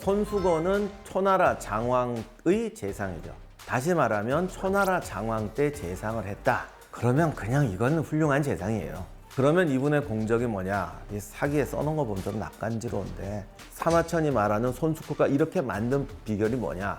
손수건은 초나라 장왕의 재상이죠. 다시 말하면 초나라 장왕 때 재상을 했다. 그러면 그냥 이건 훌륭한 재상이에요. 그러면 이분의 공적이 뭐냐? 이 사기에 써놓은 거 보면 좀 낯간지러운데 사마천이 말하는 손수건가 이렇게 만든 비결이 뭐냐?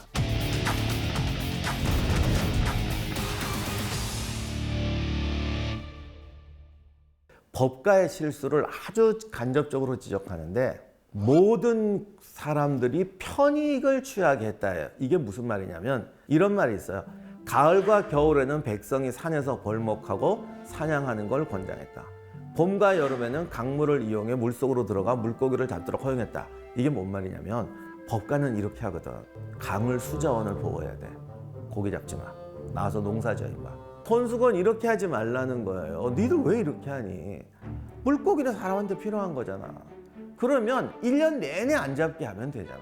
법가의 실수를 아주 간접적으로 지적하는데 모든 사람들이 편익을 취하게 했다예요. 이게 무슨 말이냐면 이런 말이 있어요. 가을과 겨울에는 백성이 산에서 벌목하고 사냥하는 걸 권장했다. 봄과 여름에는 강물을 이용해 물속으로 들어가 물고기를 잡도록 허용했다. 이게 뭔 말이냐면 법가는 이렇게 하거든. 강을 수자원을 보호해야 돼. 고기 잡지 마. 나와서 농사 지어 임마. 손수건 이렇게 하지 말라는 거예요. 니들 왜 이렇게 하니? 물고기는 사람한테 필요한 거잖아. 그러면 1년 내내 안 잡게 하면 되잖아.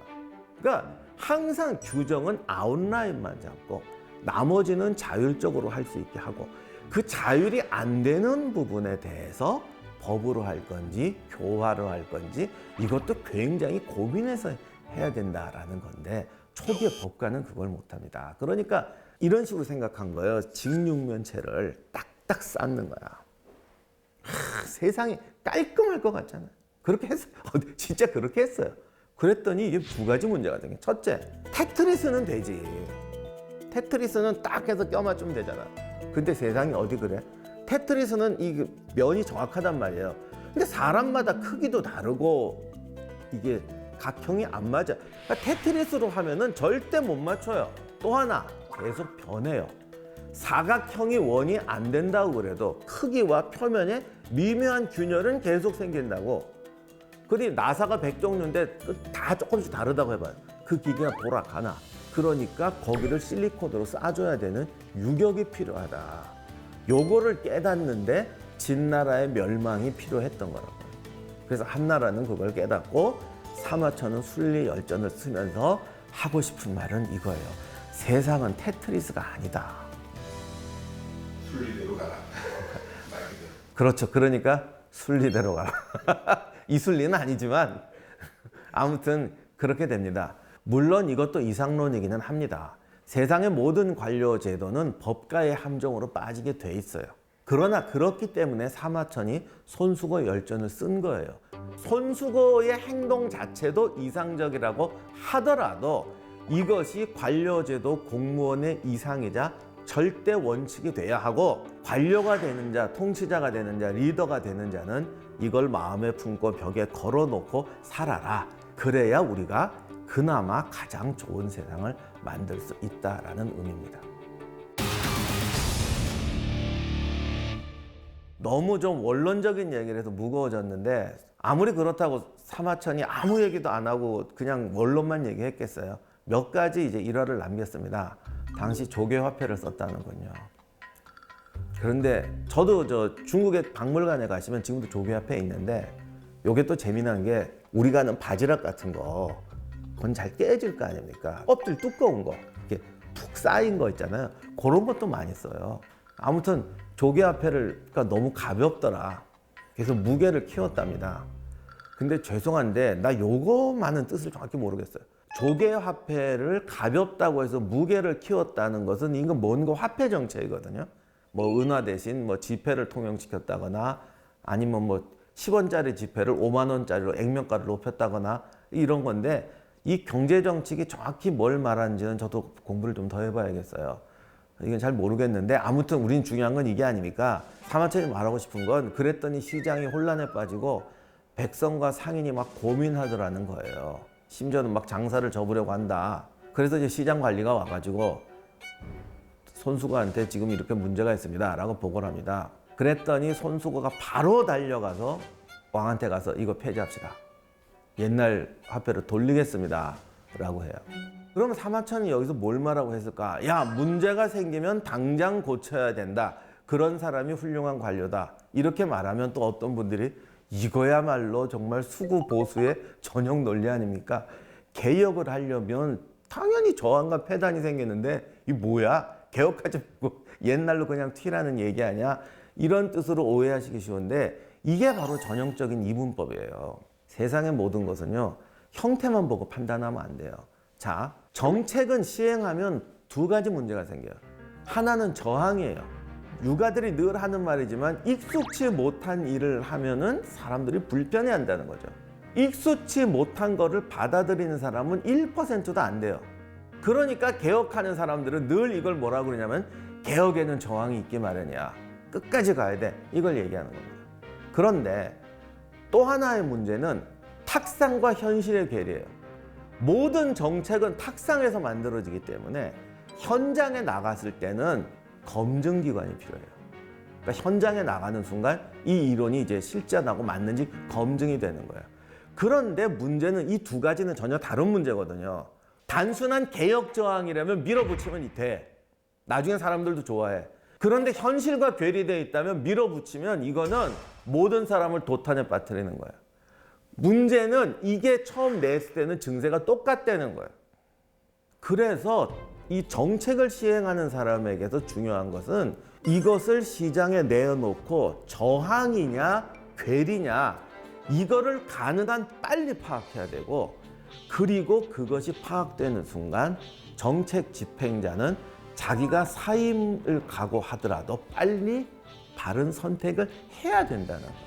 그러니까 항상 규정은 아웃라인만 잡고 나머지는 자율적으로 할 수 있게 하고 그 자율이 안 되는 부분에 대해서 법으로 할 건지 교화로 할 건지 이것도 굉장히 고민해서 해야 된다라는 건데 초기의 법가는 그걸 못합니다. 그러니까 이런 식으로 생각한 거예요. 직육면체를 딱딱 쌓는 거야. 세상이 깔끔할 것 같잖아요. 그렇게 했어요. 진짜 그렇게 했어요. 그랬더니 이게 두 가지 문제가 생겨. 첫째, 테트리스는 되지. 테트리스는 딱 해서 껴맞추면 되잖아. 근데 세상이 어디 그래? 테트리스는 이 면이 정확하단 말이에요. 근데 사람마다 크기도 다르고 이게 각형이 안 맞아. 그러니까 테트리스로 하면은 절대 못 맞춰요. 또 하나, 계속 변해요. 사각형이 원이 안 된다고 그래도 크기와 표면에 미묘한 균열은 계속 생긴다고. 그리 나사가 100종류인데 다 조금씩 다르다고 해봐요. 그 기계가 돌아가나. 그러니까 거기를 실리콘으로 싸줘야 되는 유격이 필요하다. 요거를 깨닫는데 진나라의 멸망이 필요했던 거라고. 그래서 한나라는 그걸 깨닫고 사마천은 순리열전을 쓰면서 하고 싶은 말은 이거예요. 세상은 테트리스가 아니다. 순리대로 가라. 그렇죠. 그러니까 순리대로 가라. 이 순리는 아니지만 아무튼 그렇게 됩니다. 물론 이것도 이상론이기는 합니다. 세상의 모든 관료 제도는 법가의 함정으로 빠지게 돼 있어요. 그러나 그렇기 때문에 사마천이 손수거 열전을 쓴 거예요. 손수거의 행동 자체도 이상적이라고 하더라도 이것이 관료제도 공무원의 이상이자 절대 원칙이 돼야 하고 관료가 되는 자, 통치자가 되는 자, 리더가 되는 자는 이걸 마음에 품고 벽에 걸어놓고 살아라. 그래야 우리가 그나마 가장 좋은 세상을 만들 수 있다라는 의미입니다. 너무 좀 원론적인 얘기를 해서 무거워졌는데 아무리 그렇다고 사마천이 아무 얘기도 안 하고 그냥 원론만 얘기했겠어요. 몇 가지 이제 일화를 남겼습니다. 당시 조개화폐를 썼다는군요. 그런데 저도 중국의 박물관에 가시면 지금도 조개화폐 있는데 요게 또 재미난 게 우리가 아는 바지락 같은 거 그건 잘 깨질 거 아닙니까? 껍질 두꺼운 거 이렇게 푹 쌓인 거 있잖아요. 그런 것도 많이 써요. 아무튼 조개화폐가 너무 가볍더라. 그래서 무게를 키웠답니다. 근데 죄송한데 나 요거만은 뜻을 정확히 모르겠어요. 조개화폐를 가볍다고 해서 무게를 키웠다는 것은 이건 뭔가 화폐 정책이거든요. 뭐 은화 대신 뭐 지폐를 통용시켰다거나 아니면 뭐 10원짜리 지폐를 5만 원짜리로 액면가를 높였다거나 이런 건데 이 경제 정책이 정확히 뭘 말하는지는 저도 공부를 좀 더 해봐야겠어요. 이건 잘 모르겠는데 아무튼 우린 중요한 건 이게 아닙니까? 사마천이 말하고 싶은 건 그랬더니 시장이 혼란에 빠지고 백성과 상인이 막 고민하더라는 거예요. 심지어는 막 장사를 접으려고 한다. 그래서 이제 시장 관리가 와가지고 손수거한테 지금 이렇게 문제가 있습니다 라고 보고를 합니다. 그랬더니 손수거가 바로 달려가서 왕한테 가서 이거 폐지합시다. 옛날 화폐를 돌리겠습니다 라고 해요. 그러면 사마천이 여기서 뭘 말하고 했을까? 야, 문제가 생기면 당장 고쳐야 된다. 그런 사람이 훌륭한 관료다. 이렇게 말하면 또 어떤 분들이 이거야말로 정말 수구 보수의 전형 논리 아닙니까? 개혁을 하려면 당연히 저항과 폐단이 생기는데 이 뭐야? 개혁하지 말고 옛날로 그냥 튀라는 얘기 아니야? 이런 뜻으로 오해하시기 쉬운데 이게 바로 전형적인 이분법이에요. 세상의 모든 것은요. 형태만 보고 판단하면 안 돼요. 자, 정책은 시행하면 두 가지 문제가 생겨요. 하나는 저항이에요. 육아들이 늘 하는 말이지만 익숙치 못한 일을 하면은 사람들이 불편해한다는 거죠. 익숙치 못한 거를 받아들이는 사람은 1%도 안 돼요. 그러니까 개혁하는 사람들은 늘 이걸 뭐라고 그러냐면 개혁에는 저항이 있기 마련이야. 끝까지 가야 돼. 이걸 얘기하는 겁니다. 그런데 또 하나의 문제는 탁상과 현실의 괴리예요. 모든 정책은 탁상에서 만들어지기 때문에 현장에 나갔을 때는 검증기관이 필요해요. 그러니까 현장에 나가는 순간 이 이론이 이제 실전하고 맞는지 검증이 되는 거예요. 그런데 문제는 이 두 가지는 전혀 다른 문제거든요. 단순한 개혁 저항이라면 밀어붙이면 돼. 나중에 사람들도 좋아해. 그런데 현실과 괴리되어 있다면 밀어붙이면 이거는 모든 사람을 도탄에 빠뜨리는 거예요. 문제는 이게 처음 냈을 때는 증세가 똑같다는 거예요. 그래서 이 정책을 시행하는 사람에게서 중요한 것은 이것을 시장에 내어놓고 저항이냐 괴리냐 이거를 가능한 빨리 파악해야 되고, 그리고 그것이 파악되는 순간 정책 집행자는 자기가 사임을 각오하더라도 빨리 바른 선택을 해야 된다는 거예요.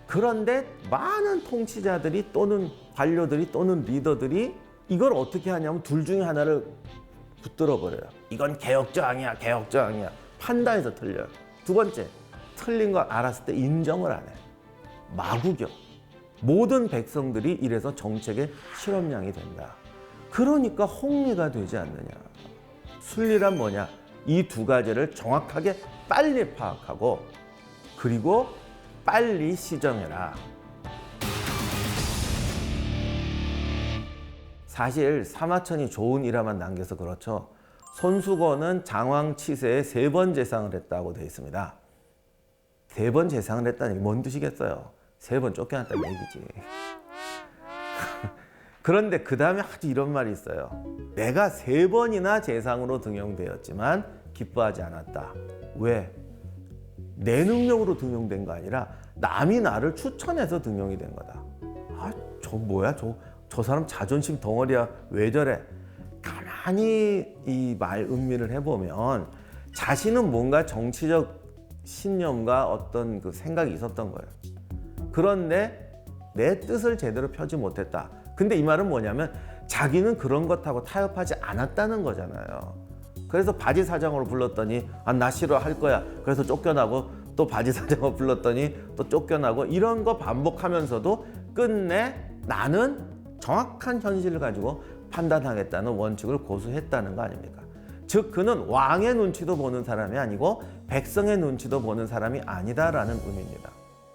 그런데 많은 통치자들이 또는 관료들이 또는 리더들이 이걸 어떻게 하냐면 둘 중에 하나를 붙들어 버려요. 이건 개혁저항이야, 개혁저항이야. 판단에서 틀려요. 두 번째, 틀린 걸 알았을 때 인정을 안 해요. 마구격. 모든 백성들이 이래서 정책의 실험량이 된다. 그러니까 홍리가 되지 않느냐. 순리란 뭐냐? 이 두 가지를 정확하게 빨리 파악하고 그리고 빨리 시정해라. 사실 사마천이 좋은 일화만 남겨서 그렇죠. 손수건은 장왕 치세에 3번 재상을 했다고 되어 있습니다. 3번 재상을 했다는 게 뭔 뜻이겠어요? 3번 쫓겨났다는 얘기지. 그런데 그 다음에 아주 이런 말이 있어요. 내가 3번이나 재상으로 등용되었지만 기뻐하지 않았다. 왜? 내 능력으로 등용된 거 아니라 남이 나를 추천해서 등용이 된 거다. 아, 저 뭐야? 저 사람 자존심 덩어리야. 왜 저래? 가만히 이 말 음미를 해보면 자신은 뭔가 정치적 신념과 어떤 그 생각이 있었던 거예요. 그런데 내 뜻을 제대로 펴지 못했다. 근데 이 말은 뭐냐면 자기는 그런 것하고 타협하지 않았다는 거잖아요. 그래서 바지 사장으로 불렀더니 나 싫어할 거야. 그래서 쫓겨나고 또 바지 사장으로 불렀더니 또 쫓겨나고 이런 거 반복하면서도 끝내 나는 정확한 현실을 가지고 판단하겠다는 원칙을 고수했다는 거 아닙니까? 즉 그는 왕의 눈치도 보는 사람이 아니고 백성의 눈치도 보는 사람이 아니다라는 의미입니다.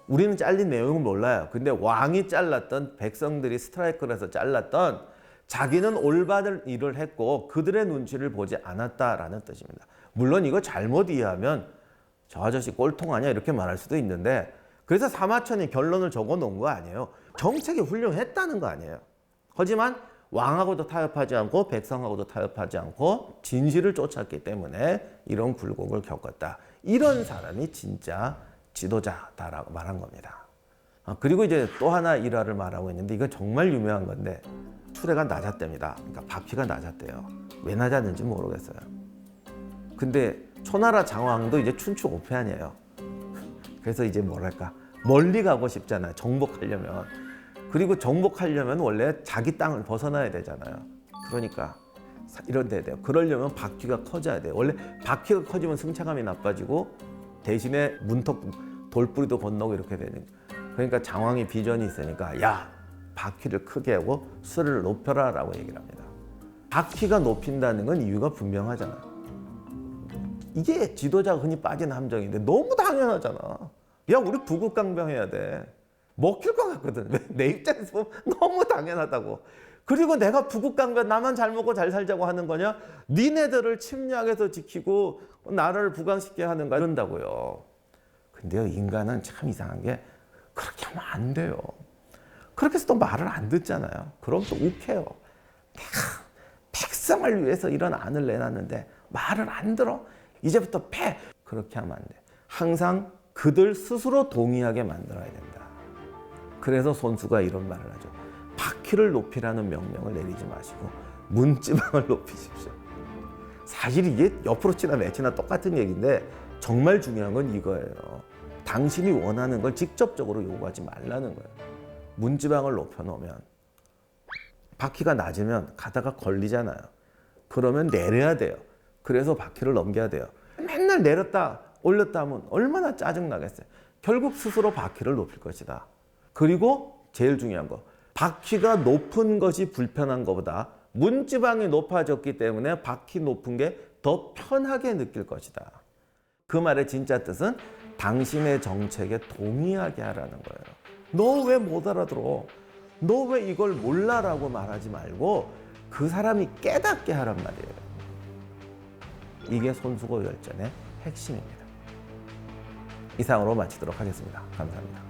우리는 잘린 내용은 몰라요. 근데 왕이 잘랐던 백성들이 스트라이크를 해서 잘랐던 자기는 올바른 일을 했고 그들의 눈치를 보지 않았다라는 뜻입니다. 물론 이거 잘못 이해하면 저 아저씨 꼴통 아니야 이렇게 말할 수도 있는데, 그래서 사마천이 결론을 적어 놓은 거 아니에요. 정책이 훌륭했다는 거 아니에요. 하지만 왕하고도 타협하지 않고 백성하고도 타협하지 않고 진실을 쫓았기 때문에 이런 굴곡을 겪었다. 이런 사람이 진짜 지도자다라고 말한 겁니다. 그리고 이제 또 하나 일화를 말하고 있는데 이건 정말 유명한 건데 수레가 낮았답니다. 그러니까 바퀴가 낮았대요. 왜 낮았는지 모르겠어요. 근데 초나라 장왕도 이제 춘추오패한이에요. 그래서 이제 뭐랄까 멀리 가고 싶잖아요. 정복하려면. 그리고 정복하려면 원래 자기 땅을 벗어나야 되잖아요. 그러니까 이런 데 돼요. 그러려면 바퀴가 커져야 돼요. 원래 바퀴가 커지면 승차감이 나빠지고 대신에 문턱 돌뿌리도 건너고 이렇게 되는. 그러니까 장왕이 비전이 있으니까 야 바퀴를 크게 하고 수를 높여라 라고 얘기를 합니다. 바퀴가 높인다는 건 이유가 분명하잖아요. 이게 지도자가 흔히 빠진 함정인데 너무 당연하잖아. 야 우리 부국강병 해야 돼. 먹힐 것 같거든. 내 입장에서 보면 너무 당연하다고. 그리고 내가 부국강변 나만 잘 먹고 잘 살자고 하는 거냐? 니네들을 침략해서 지키고 나라를 부강시키게 하는 거 이런다고요. 근데요 인간은 참 이상한 게 그렇게 하면 안 돼요. 그렇게 해서 또 말을 안 듣잖아요. 그럼 또 욱해요. 내가 백성을 위해서 이런 안을 내놨는데 말을 안 들어? 이제부터 패! 그렇게 하면 안 돼. 항상 그들 스스로 동의하게 만들어야 된다. 그래서 손수가 이런 말을 하죠. 바퀴를 높이라는 명령을 내리지 마시고 문지방을 높이십시오. 사실 이게 옆으로 치나 내치나 똑같은 얘기인데 정말 중요한 건 이거예요. 당신이 원하는 걸 직접적으로 요구하지 말라는 거예요. 문지방을 높여놓으면 바퀴가 낮으면 가다가 걸리잖아요. 그러면 내려야 돼요. 그래서 바퀴를 넘겨야 돼요. 맨날 내렸다 올렸다 하면 얼마나 짜증나겠어요. 결국 스스로 바퀴를 높일 것이다. 그리고 제일 중요한 거, 바퀴가 높은 것이 불편한 것보다 문지방이 높아졌기 때문에 바퀴 높은 게 더 편하게 느낄 것이다. 그 말의 진짜 뜻은 당신의 정책에 동의하게 하라는 거예요. 너 왜 못 알아들어? 너 왜 이걸 몰라라고 말하지 말고 그 사람이 깨닫게 하란 말이에요. 이게 손수고 열전의 핵심입니다. 이상으로 마치도록 하겠습니다. 감사합니다.